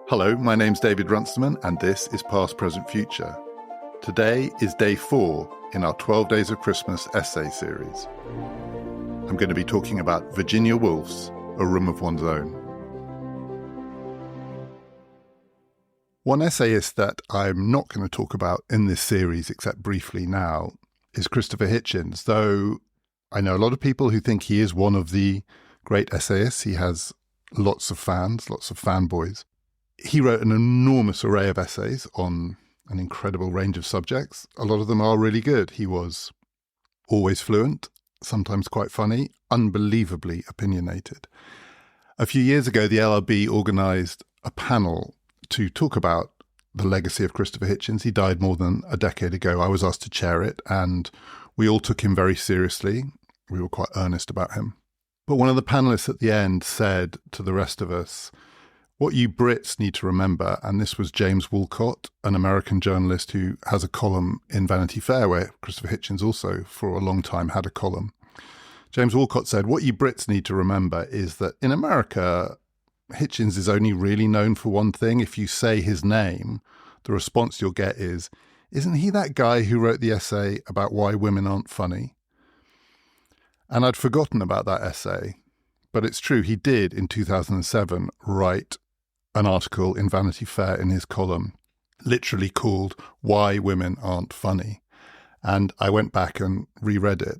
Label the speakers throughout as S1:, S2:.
S1: Hello, my name's David Runciman, and this is Past, Present, Future. Today is day 4 in our 12 Days of Christmas essay series. I'm going to be talking about Virginia Woolf's A Room of One's Own. One essayist that I'm not going to talk about in this series, except briefly now, is Christopher Hitchens, though I know a lot of people who think he is one of the great essayists. He has lots of fans, lots of fanboys. He wrote an enormous array of essays on an incredible range of subjects. A lot of them are really good. He was always fluent, sometimes quite funny, unbelievably opinionated. A few years ago, the LRB organised a panel to talk about the legacy of Christopher Hitchens. He died more than a decade ago. I was asked to chair it, and we all took him very seriously. We were quite earnest about him. But one of the panelists at the end said to the rest of us, what you Brits need to remember, and this was James Woolcott, an American journalist who has a column in Vanity Fair, where Christopher Hitchens also for a long time had a column. James Woolcott said, what you Brits need to remember is that in America, Hitchens is only really known for one thing. If you say his name, the response you'll get is, isn't he that guy who wrote the essay about why women aren't funny? And I'd forgotten about that essay, but it's true, he did in 2007 write an article in Vanity Fair in his column, literally called Why Women Aren't Funny. And I went back and reread it.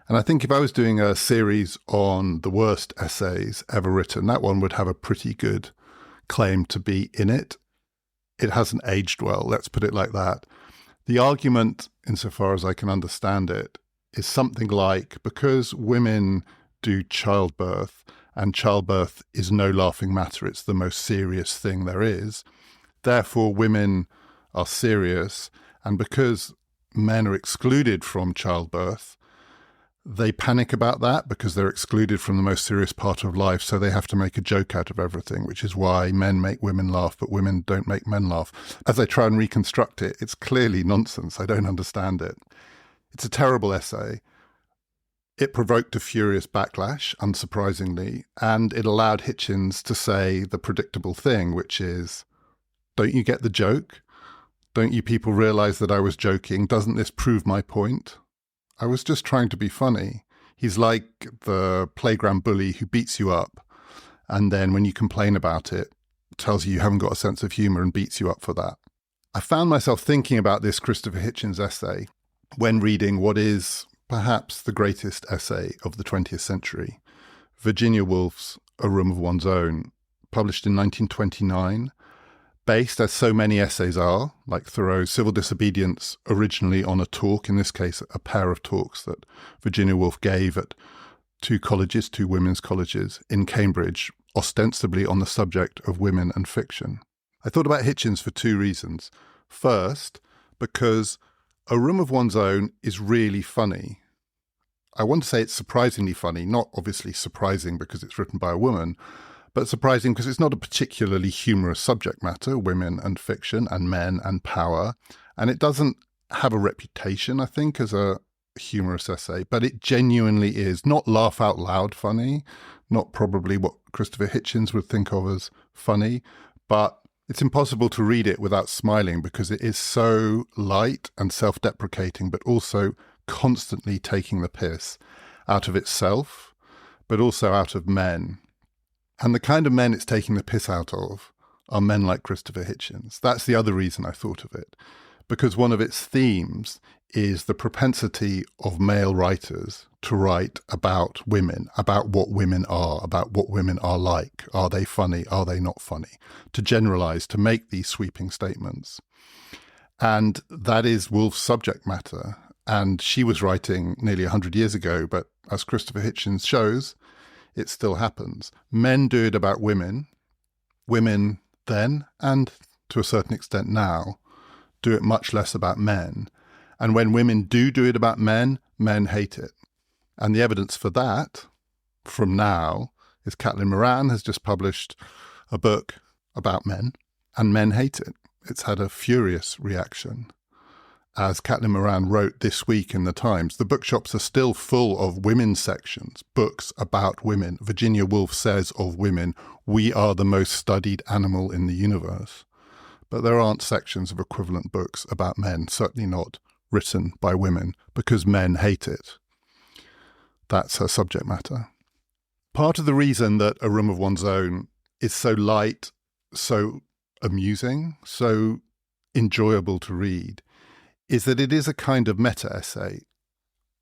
S1: And I think if I was doing a series on the worst essays ever written, that one would have a pretty good claim to be in it. It hasn't aged well, let's put it like that. The argument, insofar as I can understand it, is something like, because women do childbirth, and childbirth is no laughing matter, it's the most serious thing there is, therefore women are serious, and because men are excluded from childbirth, they panic about that because they're excluded from the most serious part of life, so they have to make a joke out of everything, which is why men make women laugh, but women don't make men laugh. As I try and reconstruct it, it's clearly nonsense. I don't understand it. It's a terrible essay. It provoked a furious backlash, unsurprisingly, and it allowed Hitchens to say the predictable thing, which is, don't you get the joke? Don't you people realize that I was joking? Doesn't this prove my point? I was just trying to be funny. He's like the playground bully who beats you up, and then when you complain about it, tells you haven't got a sense of humor and beats you up for that. I found myself thinking about this Christopher Hitchens essay when reading what is perhaps the greatest essay of the 20th century, Virginia Woolf's A Room of One's Own, published in 1929, based, as so many essays are, like Thoreau's Civil Disobedience, originally on a talk, in this case a pair of talks that Virginia Woolf gave at two women's colleges in Cambridge, ostensibly on the subject of women and fiction. I thought about Hitchens for two reasons. First, because A Room of One's Own is really funny. I want to say it's surprisingly funny, not obviously surprising because it's written by a woman, but surprising because it's not a particularly humorous subject matter, women and fiction and men and power. And it doesn't have a reputation, I think, as a humorous essay, but it genuinely is not laugh out loud funny, not probably what Christopher Hitchens would think of as funny, but it's impossible to read it without smiling because it is so light and self-deprecating, but also constantly taking the piss out of itself, but also out of men. And the kind of men it's taking the piss out of are men like Christopher Hitchens. That's the other reason I thought of it, because one of its themes is the propensity of male writers to write about women, about what women are like. Are they funny? Are they not funny? To generalize, to make these sweeping statements. And that is Woolf's subject matter. And she was writing nearly 100 years ago, but as Christopher Hitchens shows, it still happens. Men do it about women. Women then, and to a certain extent now, do it much less about men. And when women do it about men, men hate it. And the evidence for that, from now, is Caitlin Moran has just published a book about men, and men hate it. It's had a furious reaction. as Caitlin Moran wrote this week in the Times, the bookshops are still full of women's sections, books about women. Virginia Woolf says of women, "We are the most studied animal in the universe." But there aren't sections of equivalent books about men, certainly not written by women, because men hate it. That's her subject matter. Part of the reason that A Room of One's Own is so light, so amusing, so enjoyable to read, is that it is a kind of meta-essay.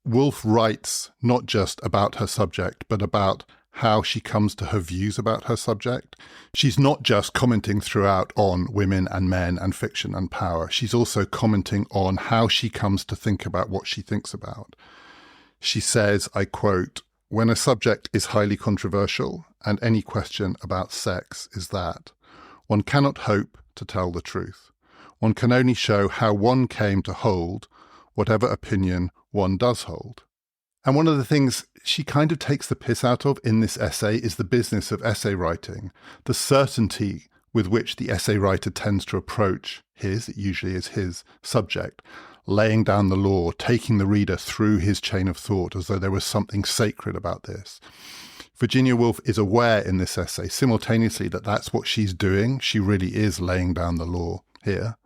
S1: Woolf writes not just about her subject, but about how she comes to her views about her subject. She's not just commenting throughout on women and men and fiction and power. She's also commenting on how she comes to think about what she thinks about. She says, I quote, "When a subject is highly controversial, and any question about sex is that, one cannot hope to tell the truth. One can only show how one came to hold whatever opinion one does hold." And one of the things she kind of takes the piss out of in this essay is the business of essay writing, the certainty with which the essay writer tends to approach it usually is his subject, laying down the law, taking the reader through his chain of thought as though there was something sacred about this. Virginia Woolf is aware in this essay simultaneously that that's what she's doing. She really is laying down the law here.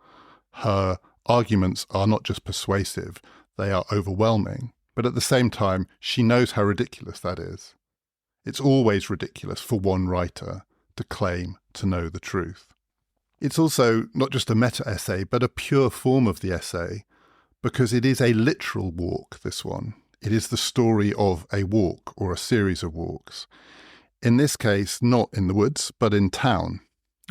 S1: Her arguments are not just persuasive, they are overwhelming. But at the same time, she knows how ridiculous that is. It's always ridiculous for one writer to claim to know the truth. It's also not just a meta-essay, but a pure form of the essay, because it is a literal walk, this one. It is the story of a walk or a series of walks. In this case, not in the woods, but in town,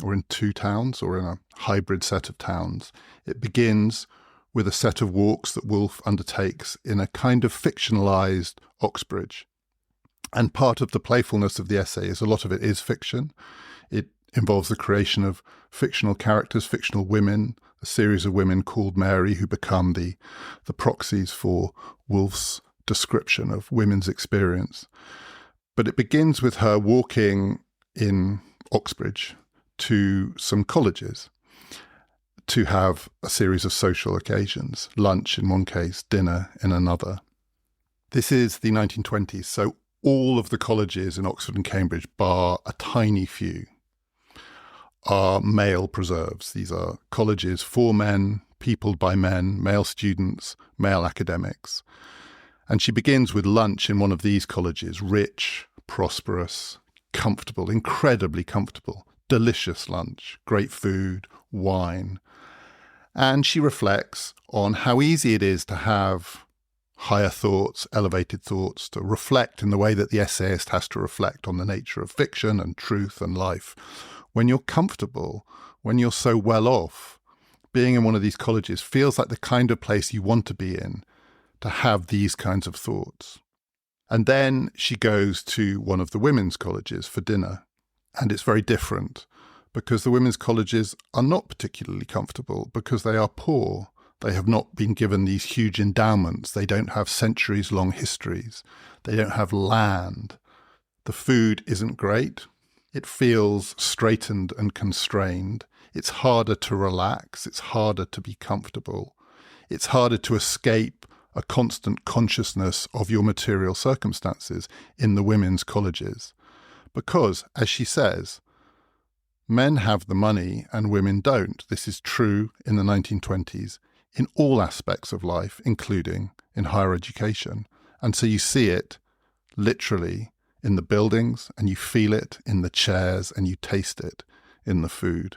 S1: or in two towns, or in a hybrid set of towns. It begins with a set of walks that Woolf undertakes in a kind of fictionalized Oxbridge. And part of the playfulness of the essay is a lot of it is fiction. It involves the creation of fictional characters, fictional women, a series of women called Mary who become the proxies for Woolf's description of women's experience. But it begins with her walking in Oxbridge to some colleges to have a series of social occasions, lunch in one case, dinner in another. This is the 1920s, so all of the colleges in Oxford and Cambridge, bar a tiny few, are male preserves. These are colleges for men, peopled by men, male students, male academics. And she begins with lunch in one of these colleges, rich, prosperous, comfortable, incredibly comfortable, delicious lunch, great food, wine. And she reflects on how easy it is to have higher thoughts, elevated thoughts, to reflect in the way that the essayist has to reflect on the nature of fiction and truth and life. When you're comfortable, when you're so well off, being in one of these colleges feels like the kind of place you want to be in, to have these kinds of thoughts. And then she goes to one of the women's colleges for dinner. And it's very different because the women's colleges are not particularly comfortable because they are poor. They have not been given these huge endowments. They don't have centuries-long histories. They don't have land. The food isn't great. It feels straitened and constrained. It's harder to relax. It's harder to be comfortable. It's harder to escape a constant consciousness of your material circumstances in the women's colleges. Because, as she says, men have the money and women don't. This is true in the 1920s in all aspects of life, including in higher education. And so you see it literally in the buildings, and you feel it in the chairs, and you taste it in the food.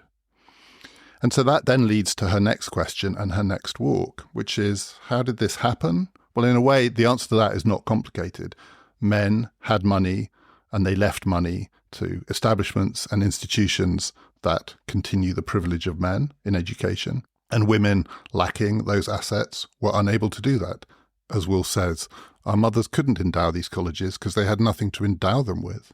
S1: And so that then leads to her next question and her next walk, which is, how did this happen? Well, in a way, the answer to that is not complicated. Men had money, and they left money to establishments and institutions that continue the privilege of men in education. And women, lacking those assets, were unable to do that. As Woolf says, our mothers couldn't endow these colleges because they had nothing to endow them with.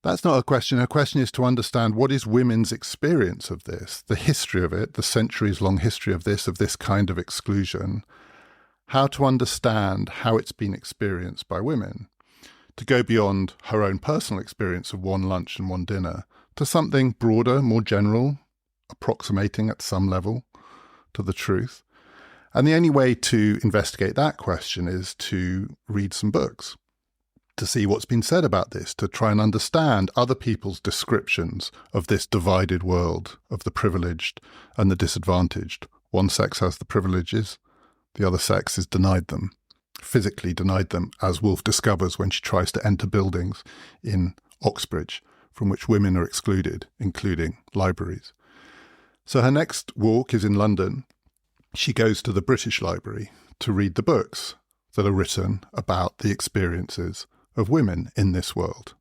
S1: That's not a question. Her question is to understand what is women's experience of this, the history of it, the centuries-long history of this kind of exclusion, how to understand how it's been experienced by women, to go beyond her own personal experience of one lunch and one dinner to something broader, more general, approximating at some level to the truth. And the only way to investigate that question is to read some books, to see what's been said about this, to try and understand other people's descriptions of this divided world of the privileged and the disadvantaged. One sex has the privileges, the other sex is denied them, physically denied them, as Woolf discovers when she tries to enter buildings in Oxbridge from which women are excluded, including libraries. So her next walk is in London. She goes to the British Library to read the books that are written about the experiences of women in this world.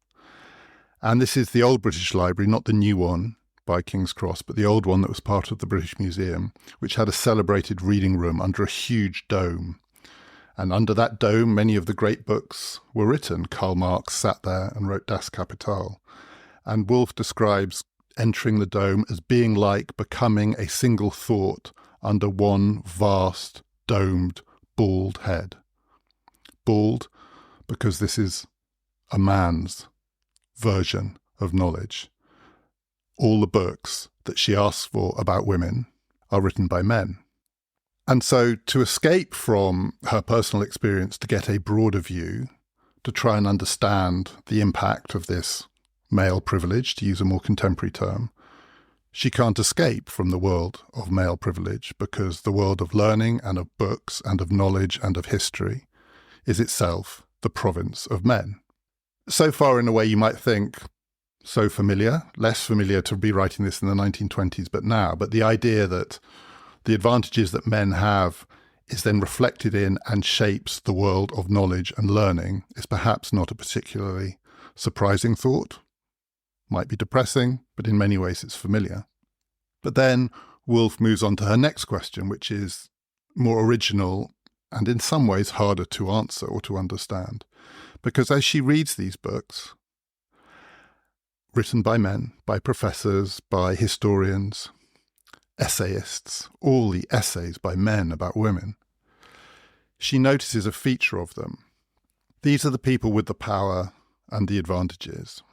S1: And this is the old British Library, not the new one by King's Cross, but the old one that was part of the British Museum, which had a celebrated reading room under a huge dome. And under that dome, many of the great books were written. Karl Marx sat there and wrote Das Kapital. And Woolf describes entering the dome as being like becoming a single thought under one vast, domed, bald head. Bald because this is a man's version of knowledge. All the books that she asks for about women are written by men. And so to escape from her personal experience, to get a broader view, to try and understand the impact of this male privilege, to use a more contemporary term, she can't escape from the world of male privilege, because the world of learning and of books and of knowledge and of history is itself the province of men. So far, in a way, you might think, so familiar, less familiar to be writing this in the 1920s, but now. But the idea that the advantages that men have is then reflected in and shapes the world of knowledge and learning is perhaps not a particularly surprising thought. Might be depressing, but in many ways it's familiar. But then Woolf moves on to her next question, which is more original and in some ways harder to answer or to understand. Because as she reads these books, written by men, by professors, by historians, essayists, all the essays by men about women, she notices a feature of them. These are the people with the power and the advantages.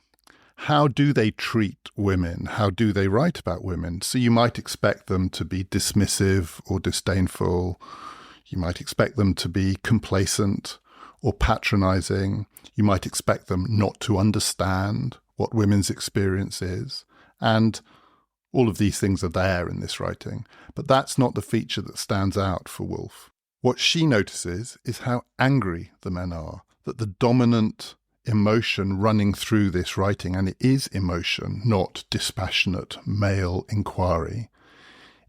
S1: How do they treat women? How do they write about women? So you might expect them to be dismissive or disdainful. You might expect them to be complacent or patronizing. You might expect them not to understand what women's experience is. And all of these things are there in this writing. But that's not the feature that stands out for Woolf. What she notices is how angry the men are, that the dominant emotion running through this writing, and it is emotion, not dispassionate male inquiry,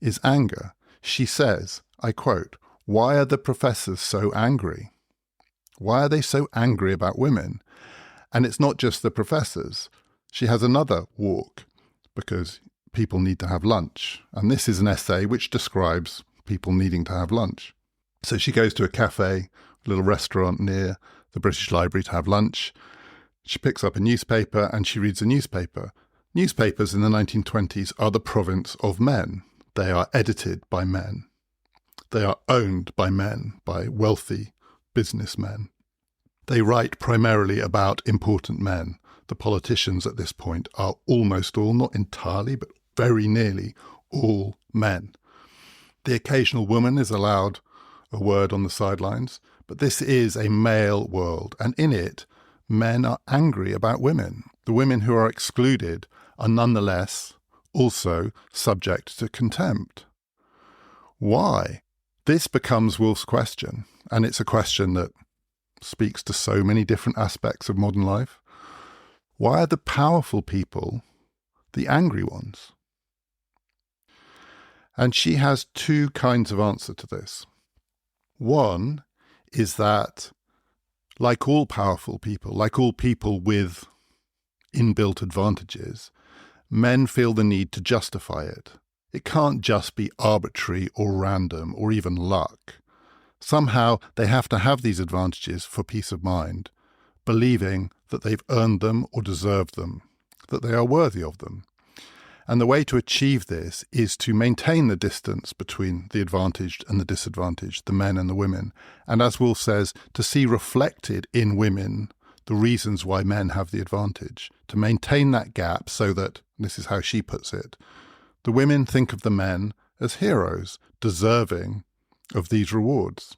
S1: is anger. She says, I quote, "Why are the professors so angry? Why are they so angry about women?" And it's not just the professors. She has another walk, because people need to have lunch. And this is an essay which describes people needing to have lunch. So she goes to a cafe, a little restaurant near the British Library to have lunch. She picks up a newspaper and she reads a newspaper. Newspapers in the 1920s are the province of men. They are edited by men. They are owned by men, by wealthy businessmen. They write primarily about important men. The politicians at this point are almost all, not entirely, but very nearly all men. The occasional woman is allowed a word on the sidelines, but this is a male world, and in it, men are angry about women. The women who are excluded are nonetheless also subject to contempt. Why? This becomes Woolf's question, and it's a question that speaks to so many different aspects of modern life. Why are the powerful people the angry ones? And she has two kinds of answer to this. One is that, like all powerful people, like all people with inbuilt advantages, men feel the need to justify it. It can't just be arbitrary or random or even luck. Somehow they have to have these advantages for peace of mind, believing that they've earned them or deserved them, that they are worthy of them. And the way to achieve this is to maintain the distance between the advantaged and the disadvantaged, the men and the women. And as Woolf says, to see reflected in women the reasons why men have the advantage, to maintain that gap so that, this is how she puts it, the women think of the men as heroes, deserving of these rewards.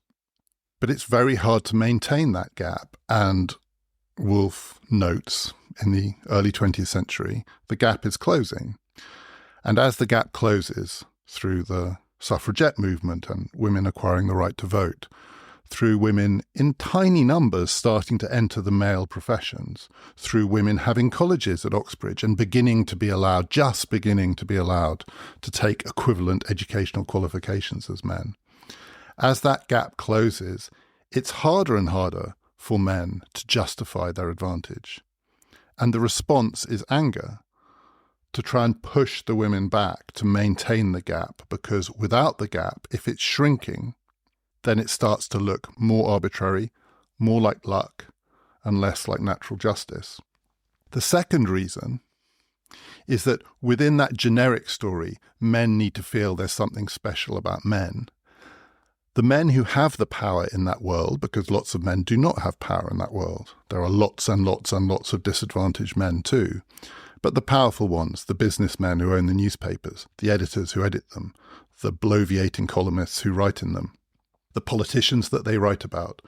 S1: But it's very hard to maintain that gap. And Woolf notes in the early 20th century, the gap is closing. And as the gap closes through the suffragette movement and women acquiring the right to vote, through women in tiny numbers starting to enter the male professions, through women having colleges at Oxbridge and just beginning to be allowed to take equivalent educational qualifications as men. As that gap closes, it's harder and harder for men to justify their advantage. And the response is anger, to try and push the women back to maintain the gap, because without the gap, if it's shrinking, then it starts to look more arbitrary, more like luck, and less like natural justice. The second reason is that within that generic story, men need to feel there's something special about men. The men who have the power in that world, because lots of men do not have power in that world. There are lots and lots and lots of disadvantaged men too. But the powerful ones, the businessmen who own the newspapers, the editors who edit them, the bloviating columnists who write in them, the politicians that they write about,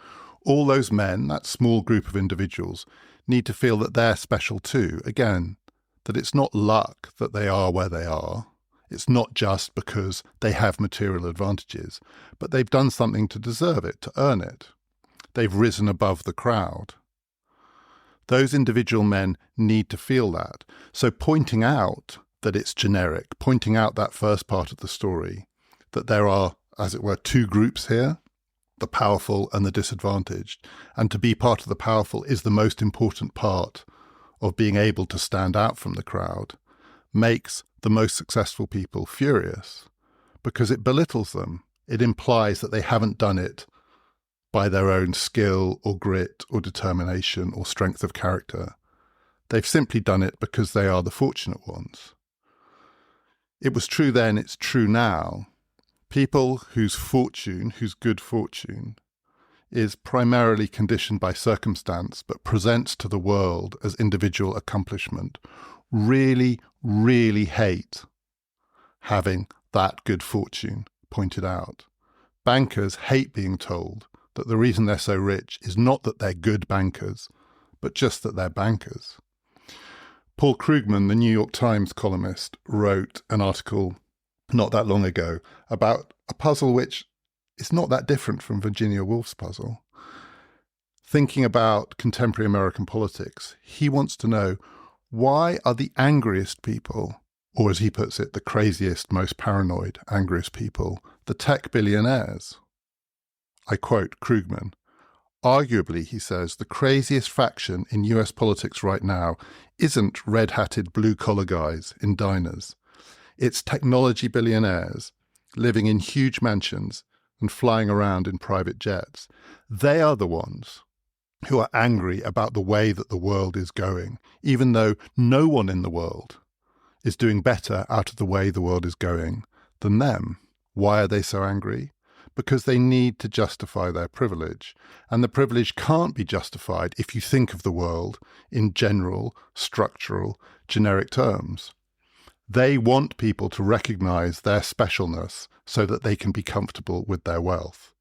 S1: all those men, that small group of individuals, need to feel that they're special too. Again, that it's not luck that they are where they are. It's not just because they have material advantages, but they've done something to deserve it, to earn it. They've risen above the crowd. Those individual men need to feel that. So pointing out that it's generic, pointing out that first part of the story, that there are, as it were, two groups here, the powerful and the disadvantaged, and to be part of the powerful is the most important part of being able to stand out from the crowd, makes the most successful people furious, because it belittles them. It implies that they haven't done it by their own skill or grit or determination or strength of character. They've simply done it because they are the fortunate ones. It was true then, it's true now. People whose good fortune, is primarily conditioned by circumstance but presents to the world as individual accomplishment, really, really hate having that good fortune pointed out. Bankers hate being told that the reason they're so rich is not that they're good bankers, but just that they're bankers. Paul Krugman, the New York Times columnist, wrote an article not that long ago about a puzzle which is not that different from Virginia Woolf's puzzle. Thinking about contemporary American politics, he wants to know, why are the angriest people, or as he puts it, the craziest, most paranoid, angriest people, the tech billionaires? I quote Krugman, "Arguably," he says, "the craziest faction in US politics right now isn't red-hatted blue-collar guys in diners. It's technology billionaires living in huge mansions and flying around in private jets. They are the ones who are angry about the way that the world is going, even though no one in the world is doing better out of the way the world is going than them. Why are they so angry? Because they need to justify their privilege. And the privilege can't be justified if you think of the world in general, structural, generic terms. They want people to recognize their specialness so that they can be comfortable with their wealth.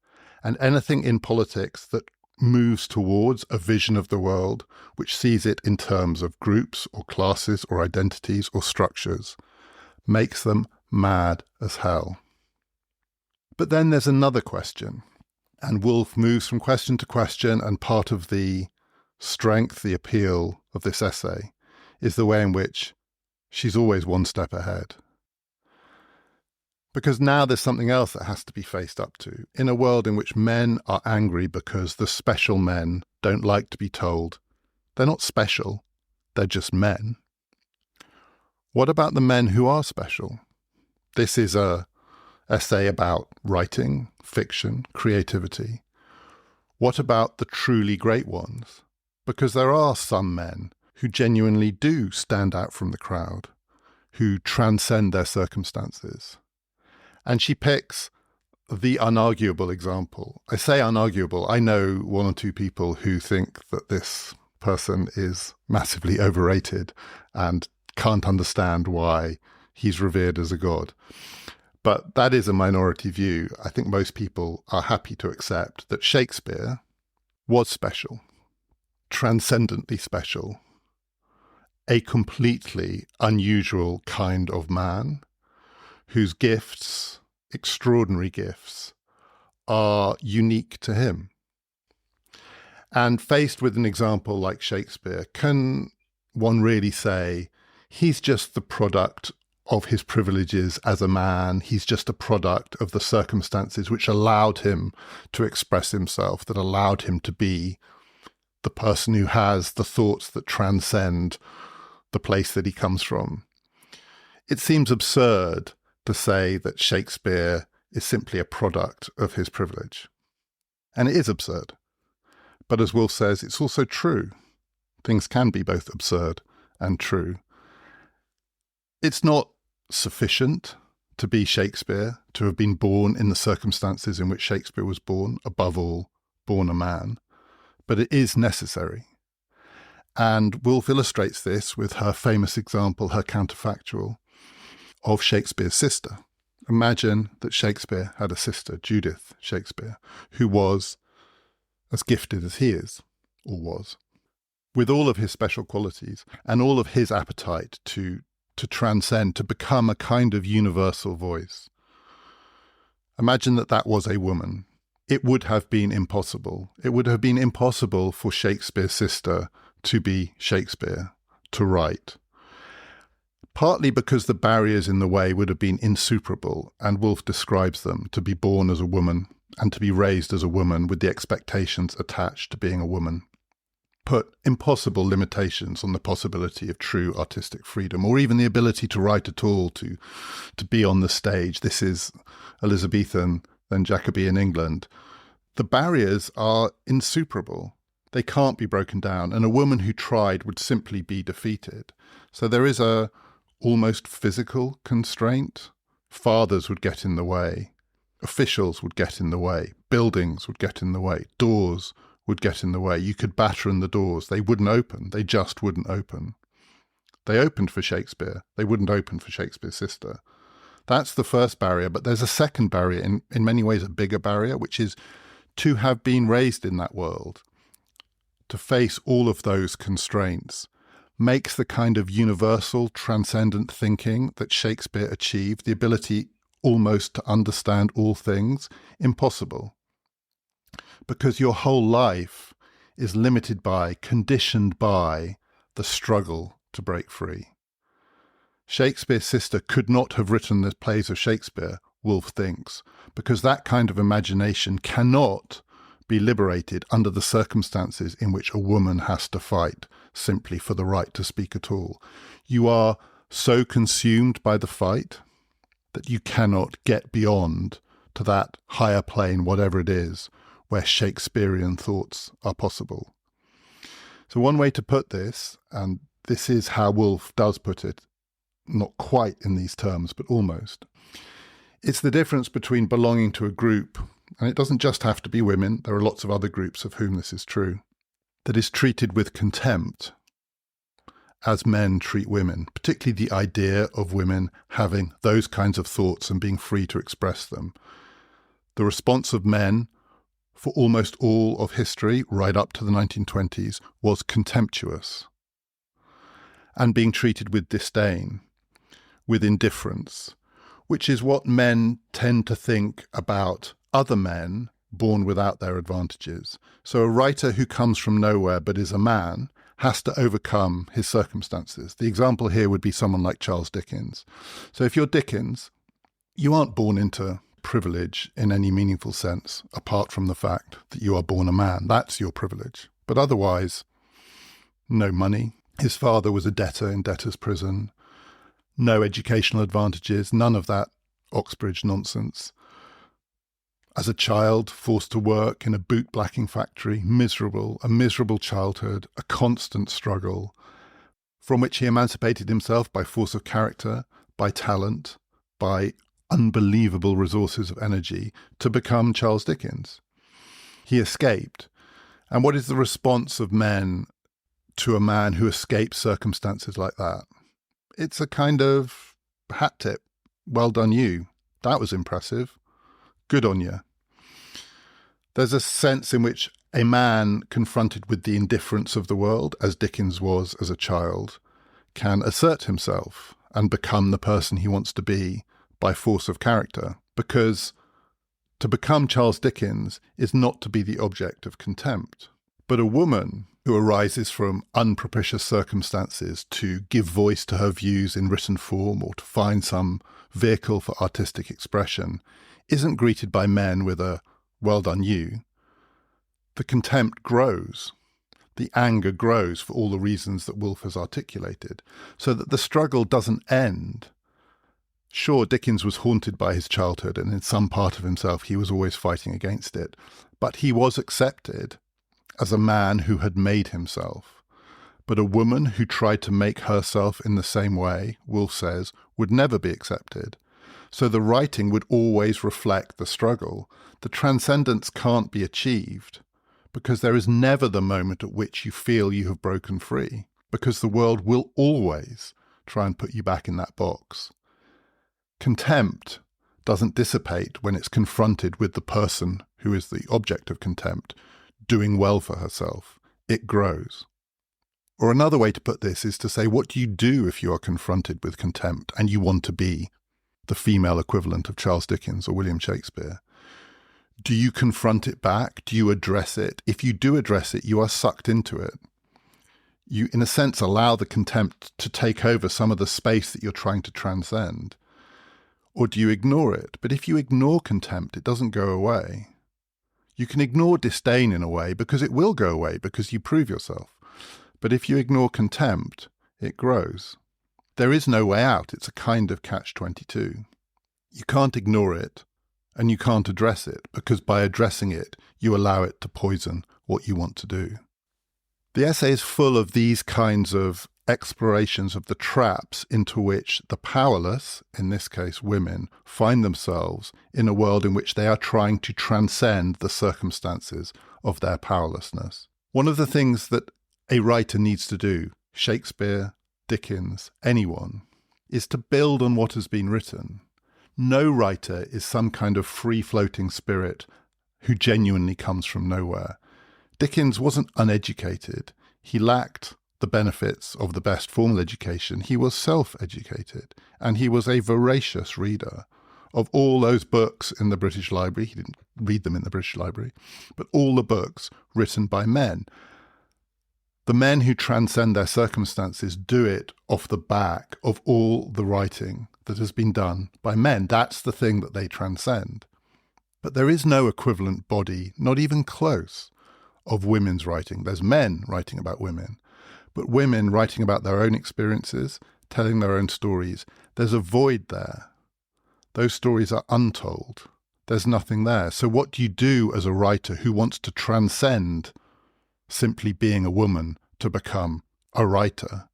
S1: And anything in politics that moves towards a vision of the world which sees it in terms of groups or classes or identities or structures makes them mad as hell. But then there's another question, and Woolf moves from question to question, and part of the strength, the appeal of this essay is the way in which she's always one step ahead. Because now there's something else that has to be faced up to. In a world in which men are angry because the special men don't like to be told they're not special, they're just men. What about the men who are special? This is a essay about writing, fiction, creativity. What about the truly great ones? Because there are some men who genuinely do stand out from the crowd, who transcend their circumstances. And she picks the unarguable example. I say unarguable. I know one or two people who think that this person is massively overrated and can't understand why he's revered as a god. But that is a minority view. I think most people are happy to accept that Shakespeare was special, transcendently special, a completely unusual kind of man whose gifts, extraordinary gifts, are unique to him. And faced with an example like Shakespeare, can one really say he's just the product of his privileges as a man? He's just a product of the circumstances which allowed him to express himself, that allowed him to be the person who has the thoughts that transcend the place that he comes from. It seems absurd to say that Shakespeare is simply a product of his privilege. And it is absurd. But as Woolf says, it's also true. Things can be both absurd and true. It's not sufficient to be Shakespeare, to have been born in the circumstances in which Shakespeare was born, above all, born a man. But it is necessary. And Woolf illustrates this with her famous example, her counterfactual, of Shakespeare's sister. Imagine that Shakespeare had a sister, Judith Shakespeare, who was as gifted as he is, or was, with all of his special qualities and all of his appetite to transcend, to become a kind of universal voice. Imagine that that was a woman. It would have been impossible. It would have been impossible for Shakespeare's sister to be Shakespeare, to write. Partly because the barriers in the way would have been insuperable, and Woolf describes them, to be born as a woman and to be raised as a woman with the expectations attached to being a woman. Put impossible limitations on the possibility of true artistic freedom, or even the ability to write at all, to be on the stage. This is Elizabethan, then Jacobean England. The barriers are insuperable. They can't be broken down, and a woman who tried would simply be defeated. So there is a almost physical constraint. Fathers would get in the way. Officials would get in the way. Buildings would get in the way. Doors would get in the way. You could batter in the doors. They wouldn't open. They just wouldn't open. They opened for Shakespeare. They wouldn't open for Shakespeare's sister. That's the first barrier. But there's a second barrier, in many ways a bigger barrier, which is to have been raised in that world, to face all of those constraints, makes the kind of universal, transcendent thinking that Shakespeare achieved, the ability almost to understand all things, impossible. Because your whole life is limited by, conditioned by, the struggle to break free. Shakespeare's sister could not have written the plays of Shakespeare, Woolf thinks, because that kind of imagination cannot be liberated under the circumstances in which a woman has to fight simply for the right to speak at all. You are so consumed by the fight that you cannot get beyond to that higher plane, whatever it is, where Shakespearean thoughts are possible. So one way to put this, and this is how Woolf does put it, not quite in these terms, but almost, it's the difference between belonging to a group, and it doesn't just have to be women, there are lots of other groups of whom this is true, that is treated with contempt as men treat women, particularly the idea of women having those kinds of thoughts and being free to express them. The response of men for almost all of history, right up to the 1920s, was contemptuous and being treated with disdain, with indifference, which is what men tend to think about other men born without their advantages. So a writer who comes from nowhere but is a man has to overcome his circumstances. The example here would be someone like Charles Dickens. So if you're Dickens, you aren't born into privilege in any meaningful sense, apart from the fact that you are born a man. That's your privilege. But otherwise, no money. His father was a debtor in debtor's prison. No educational advantages, none of that Oxbridge nonsense. As a child, forced to work in a boot blacking factory, a miserable childhood, a constant struggle, from which he emancipated himself by force of character, by talent, by unbelievable resources of energy, to become Charles Dickens. He escaped. And what is the response of men to a man who escapes circumstances like that? It's a kind of hat tip. Well done you. That was impressive. Good on you. There's a sense in which a man confronted with the indifference of the world, as Dickens was as a child, can assert himself and become the person he wants to be by force of character. Because to become Charles Dickens is not to be the object of contempt. But a woman who arises from unpropitious circumstances to give voice to her views in written form or to find some vehicle for artistic expression isn't greeted by men with a "well done you." The contempt grows. The anger grows for all the reasons that Woolf has articulated, so that the struggle doesn't end. Sure, Dickens was haunted by his childhood, and in some part of himself he was always fighting against it, but he was accepted as a man who had made himself. But a woman who tried to make herself in the same way, Woolf says, would never be accepted. So the writing would always reflect the struggle. The transcendence can't be achieved because there is never the moment at which you feel you have broken free, because the world will always try and put you back in that box. Contempt doesn't dissipate when it's confronted with the person who is the object of contempt doing well for herself. It grows. Or another way to put this is to say, what do you do if you are confronted with contempt and you want to be the female equivalent of Charles Dickens or William Shakespeare? Do you confront it back? Do you address it? If you do address it, you are sucked into it. You, in a sense, allow the contempt to take over some of the space that you're trying to transcend. Or do you ignore it? But if you ignore contempt, it doesn't go away. You can ignore disdain in a way because it will go away because you prove yourself. But if you ignore contempt, it grows. There is no way out. It's a kind of catch-22. You can't ignore it and you can't address it because by addressing it, you allow it to poison what you want to do. The essay is full of these kinds of explorations of the traps into which the powerless, in this case women, find themselves in a world in which they are trying to transcend the circumstances of their powerlessness. One of the things that a writer needs to do, Shakespeare, Dickens, anyone, is to build on what has been written. No writer is some kind of free-floating spirit who genuinely comes from nowhere. Dickens wasn't uneducated. He lacked the benefits of the best formal education. He was self-educated, and he was a voracious reader of all those books in the British Library. He didn't read them in the British Library, but all the books written by men. The men who transcend their circumstances do it off the back of all the writing that has been done by men. That's the thing that they transcend. But there is no equivalent body, not even close, of women's writing. There's men writing about women, but women writing about their own experiences, telling their own stories. There's a void there. Those stories are untold. There's nothing there. So what do you do as a writer who wants to transcend simply being a woman to become a writer,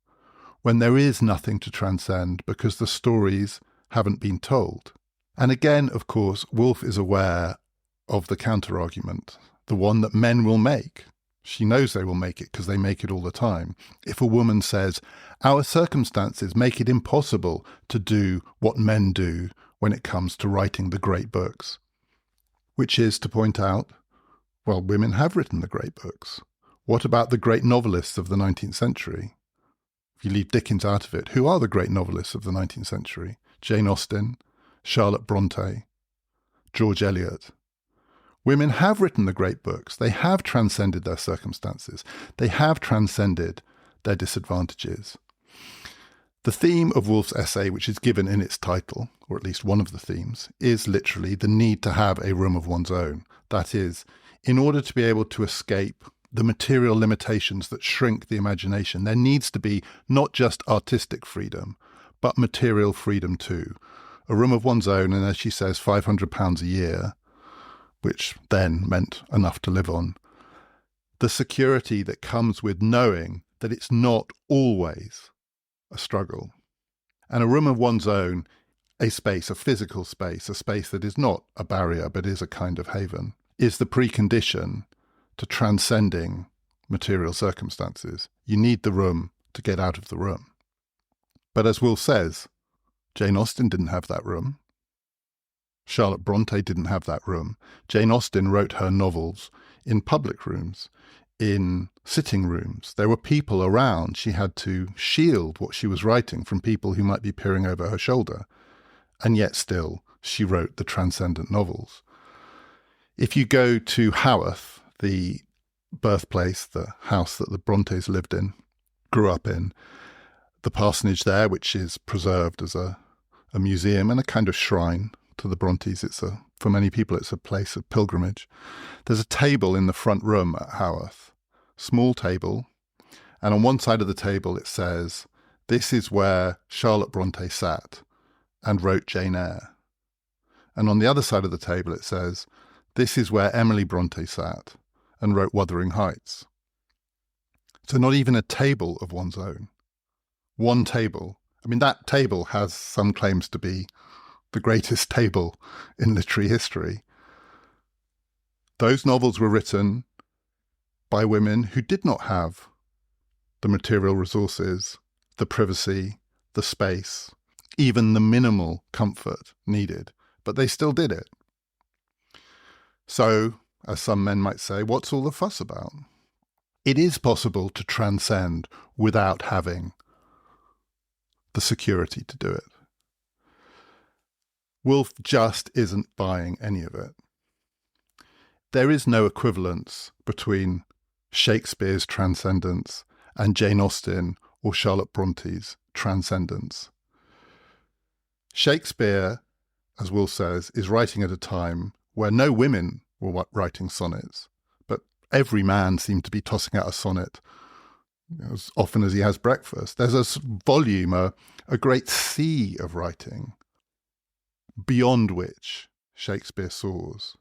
S1: when there is nothing to transcend because the stories haven't been told? And again, of course, Woolf is aware of the counter-argument, the one that men will make. She knows they will make it because they make it all the time. If a woman says, our circumstances make it impossible to do what men do when it comes to writing the great books, which is to point out, well, women have written the great books. What about the great novelists of the 19th century? If you leave Dickens out of it, who are the great novelists of the 19th century? Jane Austen, Charlotte Bronte, George Eliot. Women have written the great books. They have transcended their circumstances. They have transcended their disadvantages. The theme of Woolf's essay, which is given in its title, or at least one of the themes, is literally the need to have a room of one's own. That is, in order to be able to escape the material limitations that shrink the imagination, there needs to be not just artistic freedom, but material freedom too. A room of one's own, and as she says, £500 a year, which then meant enough to live on. The security that comes with knowing that it's not always a struggle. And a room of one's own, a space, a physical space, a space that is not a barrier but is a kind of haven, is the precondition to transcending material circumstances. You need the room to get out of the room. But as Woolf says, Jane Austen didn't have that room. Charlotte Brontë didn't have that room. Jane Austen wrote her novels in public rooms, in sitting rooms. There were people around. She had to shield what she was writing from people who might be peering over her shoulder. And yet still, she wrote the transcendent novels. If you go to Haworth, the birthplace, the house that the Brontës lived in, grew up in, the parsonage there, which is preserved as a museum and a kind of shrine to the Brontës. For many people, it's a place of pilgrimage. There's a table in the front room at Haworth, small table, and on one side of the table it says, "This is where Charlotte Brontë sat and wrote Jane Eyre." And on the other side of the table it says, "This is where Emily Brontë sat and wrote Wuthering Heights." So not even a table of one's own. One table. I mean, that table has some claims to be the greatest table in literary history. Those novels were written by women who did not have the material resources, the privacy, the space, even the minimal comfort needed, but they still did it. So, as some men might say, what's all the fuss about? It is possible to transcend without having the security to do it. Woolf just isn't buying any of it. There is no equivalence between Shakespeare's transcendence and Jane Austen or Charlotte Bronte's transcendence. Shakespeare, as Woolf says, is writing at a time where no women were writing sonnets, but every man seemed to be tossing out a sonnet as often as he has breakfast. There's a volume, a great sea of writing beyond which Shakespeare soars.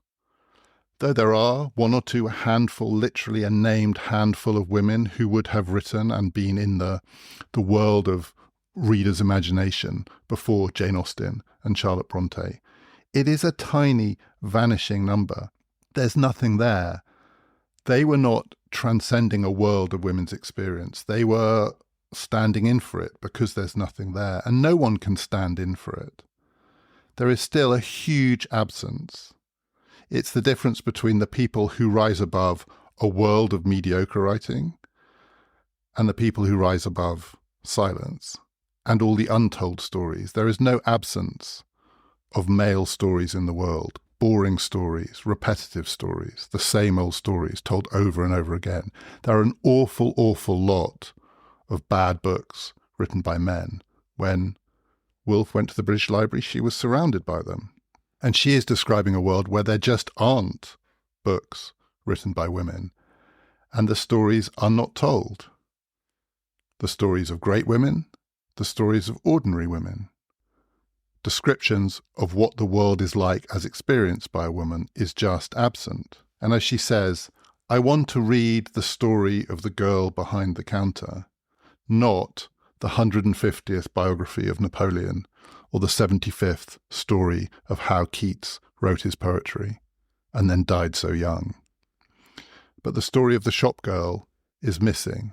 S1: Though there are one or two, a handful, literally a named handful of women who would have written and been in the world of readers' imagination before Jane Austen and Charlotte Brontë, it is a tiny, vanishing number. There's nothing there. They were not transcending a world of women's experience. They were standing in for it because there's nothing there, and no one can stand in for it. There is still a huge absence. It's the difference between the people who rise above a world of mediocre writing and the people who rise above silence and all the untold stories. There is no absence of male stories in the world, boring stories, repetitive stories, the same old stories told over and over again. There are an awful, awful lot of bad books written by men. When Woolf went to the British Library, she was surrounded by them. And she is describing a world where there just aren't books written by women. And the stories are not told. The stories of great women, the stories of ordinary women. Descriptions of what the world is like as experienced by a woman is just absent. And as she says, I want to read the story of the girl behind the counter, not the 150th biography of Napoleon or the 75th story of how Keats wrote his poetry and then died so young. But the story of the shop girl is missing.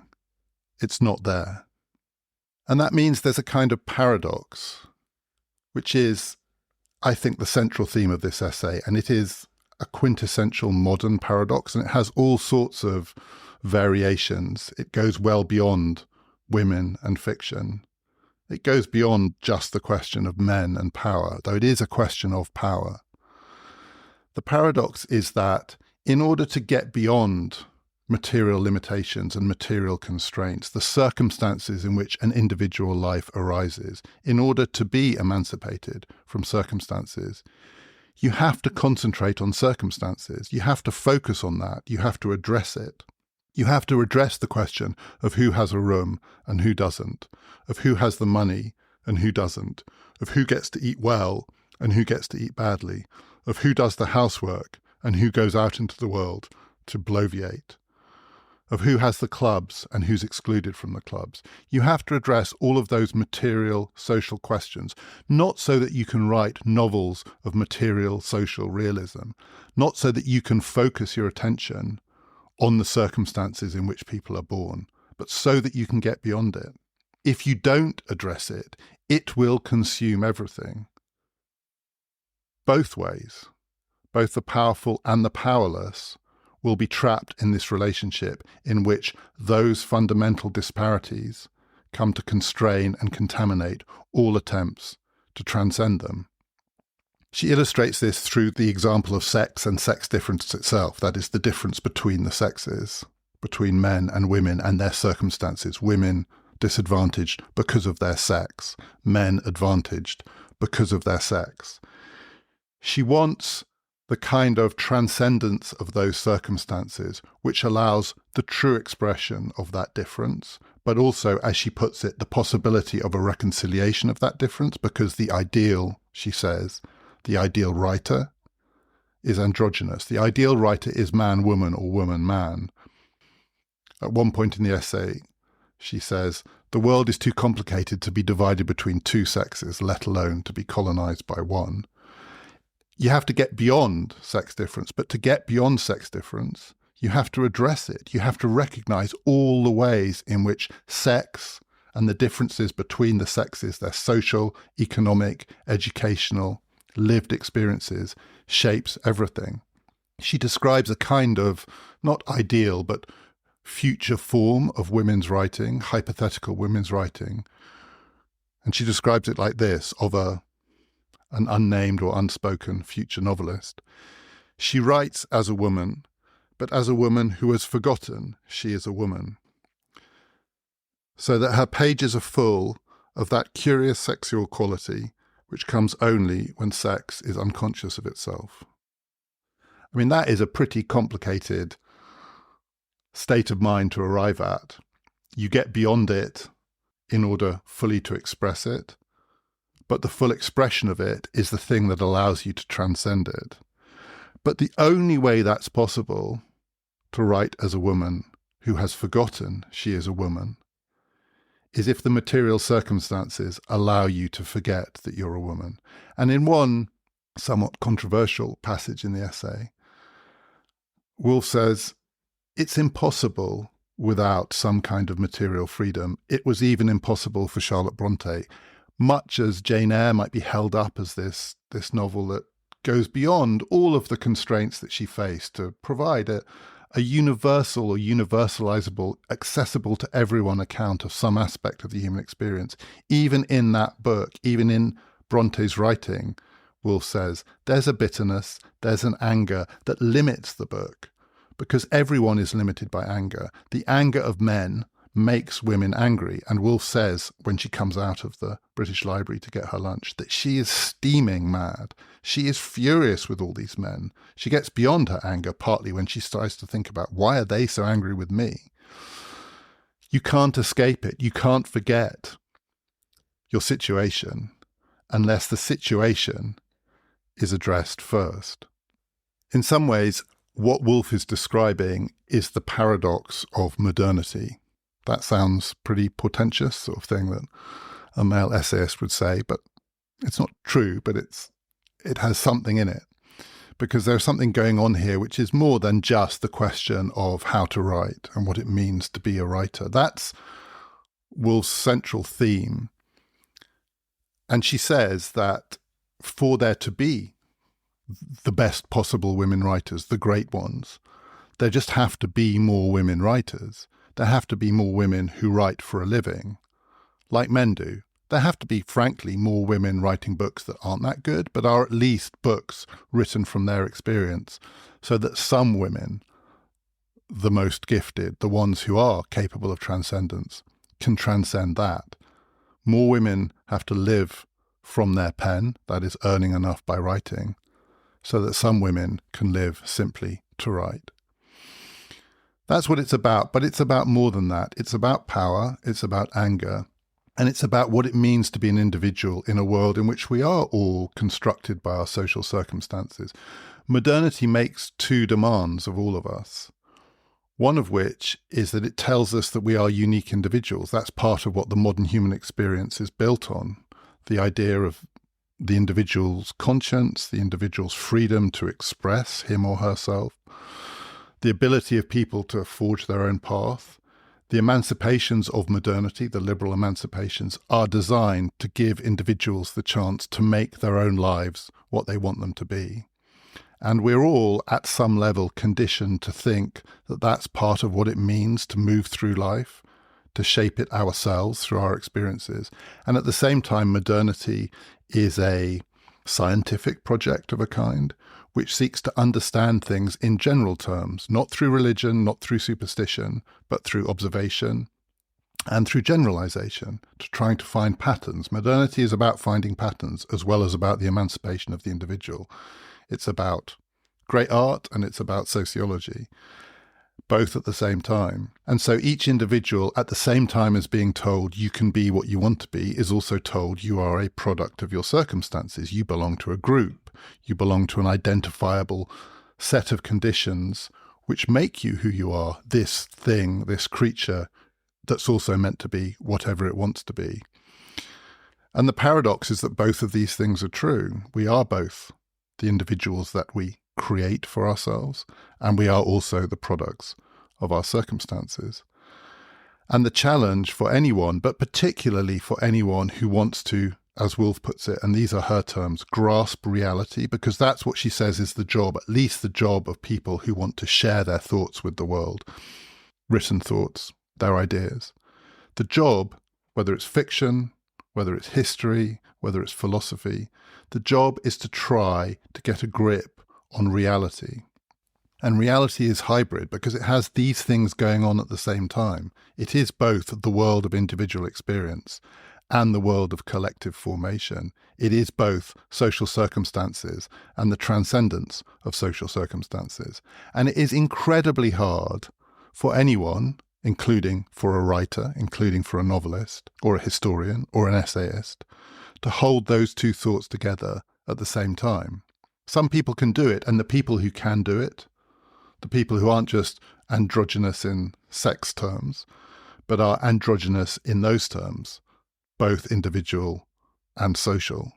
S1: It's not there. And that means there's a kind of paradox, which is, I think, the central theme of this essay, and it is a quintessential modern paradox, and it has all sorts of variations. It goes well beyond women and fiction. It goes beyond just the question of men and power, though it is a question of power. The paradox is that in order to get beyond material limitations and material constraints, the circumstances in which an individual life arises, in order to be emancipated from circumstances, you have to concentrate on circumstances. You have to focus on that. You have to address it. You have to address the question of who has a room and who doesn't, of who has the money and who doesn't, of who gets to eat well and who gets to eat badly, of who does the housework and who goes out into the world to bloviate, of who has the clubs and who's excluded from the clubs. You have to address all of those material social questions, not so that you can write novels of material social realism, not so that you can focus your attention on the circumstances in which people are born, but so that you can get beyond it. If you don't address it, it will consume everything. both ways. Both the powerful and the powerless will be trapped in this relationship in which those fundamental disparities come to constrain and contaminate all attempts to transcend them. She illustrates this through the example of sex and sex difference itself, that is, the difference between the sexes, between men and women and their circumstances. Women disadvantaged because of their sex, men advantaged because of their sex. She wants the kind of transcendence of those circumstances which allows the true expression of that difference, but also, as she puts it, the possibility of a reconciliation of that difference, because the ideal, she says, the ideal writer is androgynous. The ideal writer is man-woman or woman-man. At one point in the essay, she says, "The world is too complicated to be divided between two sexes, let alone to be colonized by one." You have to get beyond sex difference, but to get beyond sex difference, you have to address it. You have to recognize all the ways in which sex and the differences between the sexes, their social, economic, educational, lived experiences, shapes everything. She describes a kind of, not ideal, but future form of women's writing, hypothetical women's writing. And she describes it like this, of an unnamed or unspoken future novelist. She writes as a woman, but as a woman who has forgotten she is a woman, so that her pages are full of that curious sexual quality which comes only when sex is unconscious of itself. I mean, that is a pretty complicated state of mind to arrive at. You get beyond it in order fully to express it, but the full expression of it is the thing that allows you to transcend it. But the only way that's possible, to write as a woman who has forgotten she is a woman, is if the material circumstances allow you to forget that you're a woman. And in one somewhat controversial passage in the essay, Woolf says, it's impossible without some kind of material freedom. It was even impossible for Charlotte Bronte, much as Jane Eyre might be held up as this novel that goes beyond all of the constraints that she faced to provide a universal or universalizable, accessible to everyone account of some aspect of the human experience. Even in that book, even in Bronte's writing, Woolf says, there's a bitterness, there's an anger that limits the book, because everyone is limited by anger. The anger of men makes women angry. And Woolf says, when she comes out of the British Library to get her lunch, that she is steaming mad. She is furious with all these men. She gets beyond her anger, partly when she starts to think about, why are they so angry with me? You can't escape it. You can't forget your situation unless the situation is addressed first. In some ways, what Woolf is describing is the paradox of modernity. That sounds pretty portentous, sort of thing that a male essayist would say, but it's not true, but it has something in it. Because there's something going on here which is more than just the question of how to write and what it means to be a writer. That's Woolf's central theme. And she says that for there to be the best possible women writers, the great ones, there just have to be more women writers. There have to be more women who write for a living, like men do. There have to be, frankly, more women writing books that aren't that good, but are at least books written from their experience, so that some women, the most gifted, the ones who are capable of transcendence, can transcend that. More women have to live from their pen, that is, earning enough by writing, so that some women can live simply to write. That's what it's about, but it's about more than that. It's about power, it's about anger, and it's about what it means to be an individual in a world in which we are all constructed by our social circumstances. Modernity makes two demands of all of us, one of which is that it tells us that we are unique individuals. That's part of what the modern human experience is built on, the idea of the individual's conscience, the individual's freedom to express him or herself, the ability of people to forge their own path, The emancipations of modernity, the liberal emancipations, are designed to give individuals the chance to make their own lives what they want them to be. And we're all, at some level, conditioned to think that that's part of what it means to move through life, to shape it ourselves through our experiences. And at the same time, modernity is a scientific project of a kind, which seeks to understand things in general terms, not through religion, not through superstition, but through observation and through generalization, to trying to find patterns. Modernity is about finding patterns as well as about the emancipation of the individual. It's about great art and it's about sociology, both at the same time. And so each individual, at the same time as being told you can be what you want to be, is also told you are a product of your circumstances. You belong to a group. You belong to an identifiable set of conditions which make you who you are, this thing, this creature that's also meant to be whatever it wants to be. And the paradox is that both of these things are true. We are both the individuals that we create for ourselves, and we are also the products of our circumstances. And the challenge for anyone, but particularly for anyone who wants to, as Woolf puts it, and these are her terms, grasp reality, because that's what she says is the job, at least the job of people who want to share their thoughts with the world, written thoughts, their ideas. The job, whether it's fiction, whether it's history, whether it's philosophy, the job is to try to get a grip on reality. And reality is hybrid because it has these things going on at the same time. It is both the world of individual experience and the world of collective formation. It is both social circumstances and the transcendence of social circumstances. And it is incredibly hard for anyone, including for a writer, including for a novelist or a historian or an essayist, to hold those two thoughts together at the same time. Some people can do it, and the people who can do it, the people who aren't just androgynous in sex terms, but are androgynous in those terms, both individual and social,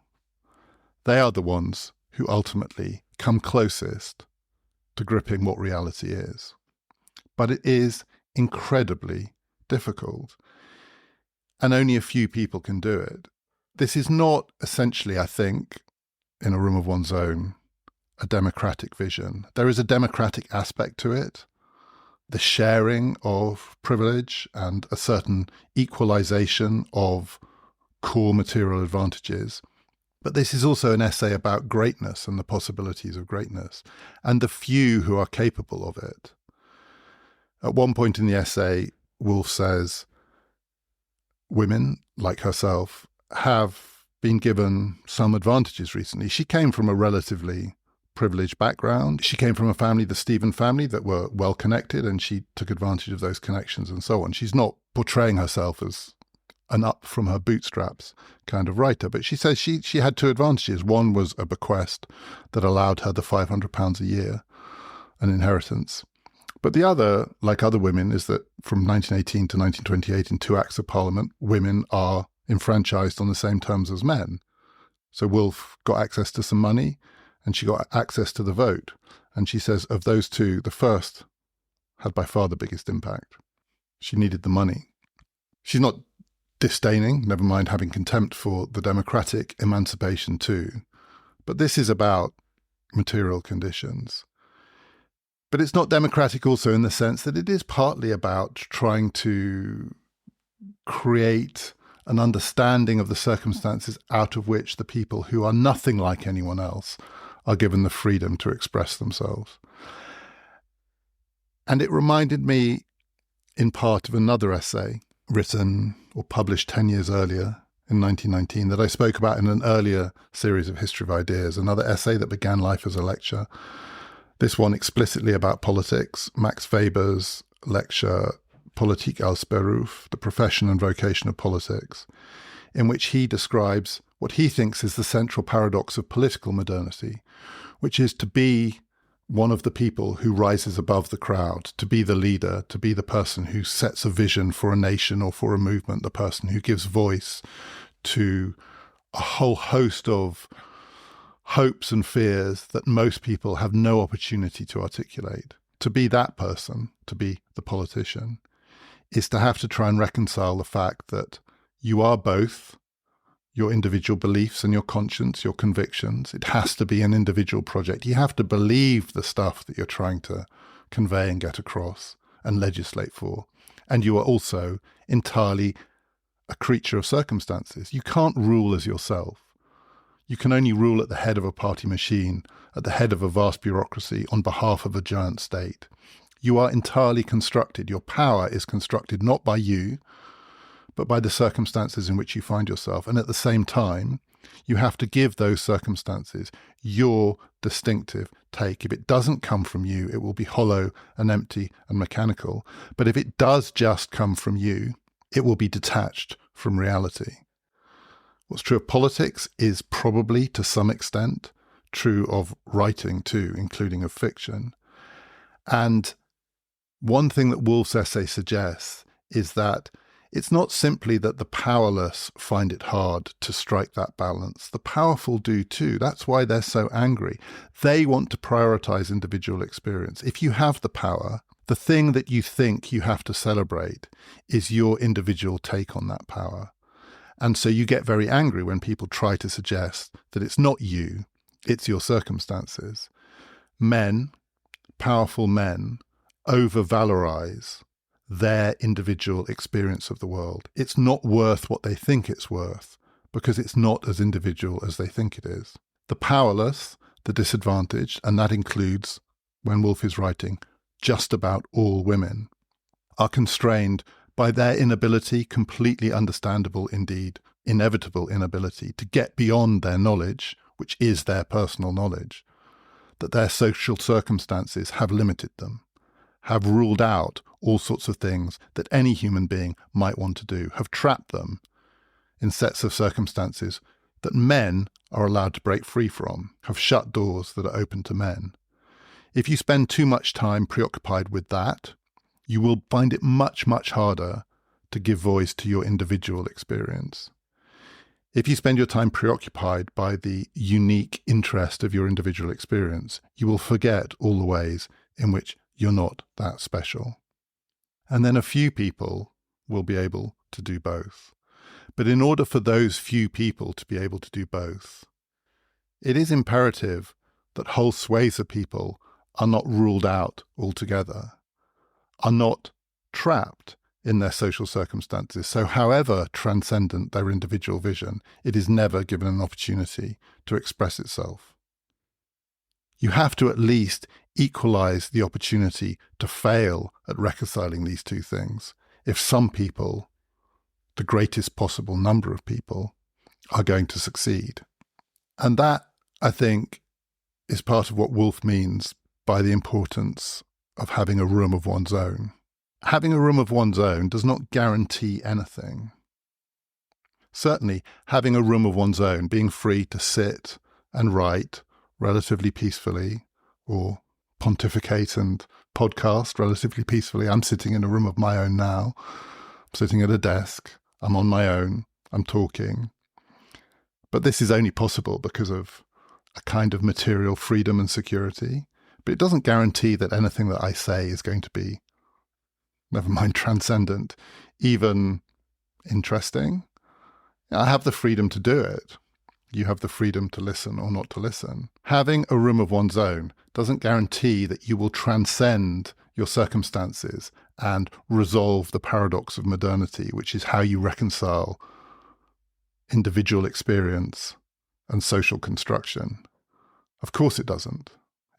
S1: they are the ones who ultimately come closest to gripping what reality is. But it is incredibly difficult, and only a few people can do it. This is not essentially, I think, in a room of one's own, a democratic vision. There is a democratic aspect to it, the sharing of privilege and a certain equalization of core material advantages. But this is also an essay about greatness and the possibilities of greatness, and the few who are capable of it. At one point in the essay, Woolf says, women, like herself, have been given some advantages recently. She came from a relatively privileged background. She came from a family, the Stephen family, that were well connected, and she took advantage of those connections and so on. She's not portraying herself as an up from her bootstraps kind of writer, but she says she had two advantages. One was a bequest that allowed her the £500 a year, an inheritance. But the other, like other women, is that from 1918 to 1928 in 2 Acts of Parliament, women are enfranchised on the same terms as men. So Woolf got access to some money and she got access to the vote. And she says of those two, the first had by far the biggest impact. She needed the money. She's not disdaining, never mind having contempt for the democratic emancipation too. But this is about material conditions. But it's not democratic also in the sense that it is partly about trying to create an understanding of the circumstances out of which the people who are nothing like anyone else are given the freedom to express themselves. And it reminded me in part of another essay written or published 10 years earlier in 1919 that I spoke about in an earlier series of History of Ideas, another essay that began life as a lecture. This one explicitly about politics, Max Weber's lecture, Politik als Beruf, the profession and vocation of politics, in which he describes what he thinks is the central paradox of political modernity, which is to be one of the people who rises above the crowd, to be the leader, to be the person who sets a vision for a nation or for a movement, the person who gives voice to a whole host of hopes and fears that most people have no opportunity to articulate. To be that person, to be the politician, is to have to try and reconcile the fact that you are both your individual beliefs and your conscience, your convictions. It has to be an individual project. You have to believe the stuff that you're trying to convey and get across and legislate for. And you are also entirely a creature of circumstances. You can't rule as yourself. You can only rule at the head of a party machine, at the head of a vast bureaucracy, on behalf of a giant state. You are entirely constructed. Your power is constructed not by you, but by the circumstances in which you find yourself. And at the same time, you have to give those circumstances your distinctive take. If it doesn't come from you, it will be hollow and empty and mechanical. But if it does just come from you, it will be detached from reality. What's true of politics is probably, to some extent, true of writing too, including of fiction. And one thing that Woolf's essay suggests is that it's not simply that the powerless find it hard to strike that balance. The powerful do too. That's why they're so angry. They want to prioritize individual experience. If you have the power, the thing that you think you have to celebrate is your individual take on that power. And so you get very angry when people try to suggest that it's not you, it's your circumstances. Men, powerful men, over-valorize their individual experience of the world. It's not worth what they think it's worth because it's not as individual as they think it is. The powerless, the disadvantaged, and that includes, when Woolf is writing, just about all women, are constrained by their inability, completely understandable indeed, inevitable inability, to get beyond their knowledge, which is their personal knowledge, that their social circumstances have limited them, have ruled out all sorts of things that any human being might want to do, have trapped them in sets of circumstances that men are allowed to break free from, have shut doors that are open to men. If you spend too much time preoccupied with that, you will find it much, much harder to give voice to your individual experience. If you spend your time preoccupied by the unique interest of your individual experience, you will forget all the ways in which you're not that special. And then a few people will be able to do both. But in order for those few people to be able to do both, it is imperative that whole swathes of people are not ruled out altogether, are not trapped in their social circumstances. So however transcendent their individual vision, it is never given an opportunity to express itself. You have to at least equalize the opportunity to fail at reconciling these two things if some people, the greatest possible number of people, are going to succeed. And that, I think, is part of what Woolf means by the importance of having a room of one's own. Having a room of one's own does not guarantee anything. Certainly, having a room of one's own, being free to sit and write relatively peacefully, or pontificate and podcast relatively peacefully. I'm sitting in a room of my own now. I'm sitting at a desk. I'm on my own. I'm talking. But this is only possible because of a kind of material freedom and security. But it doesn't guarantee that anything that I say is going to be, never mind transcendent, even interesting. I have the freedom to do it. You have the freedom to listen or not to listen. Having a room of one's own doesn't guarantee that you will transcend your circumstances and resolve the paradox of modernity, which is how you reconcile individual experience and social construction. Of course it doesn't.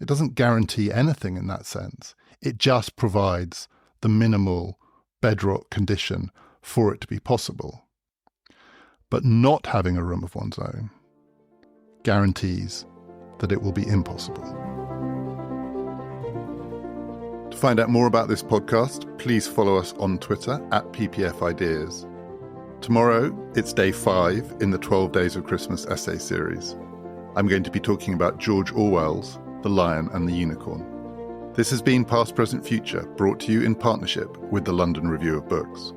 S1: It doesn't guarantee anything in that sense. It just provides the minimal bedrock condition for it to be possible. But not having a room of one's own guarantees that it will be impossible. To find out more about this podcast, please follow us on Twitter @PPFideas. Tomorrow, it's day 5 in the 12 Days of Christmas essay series. I'm going to be talking about George Orwell's The Lion and the Unicorn. This has been Past, Present, Future, brought to you in partnership with the London Review of Books.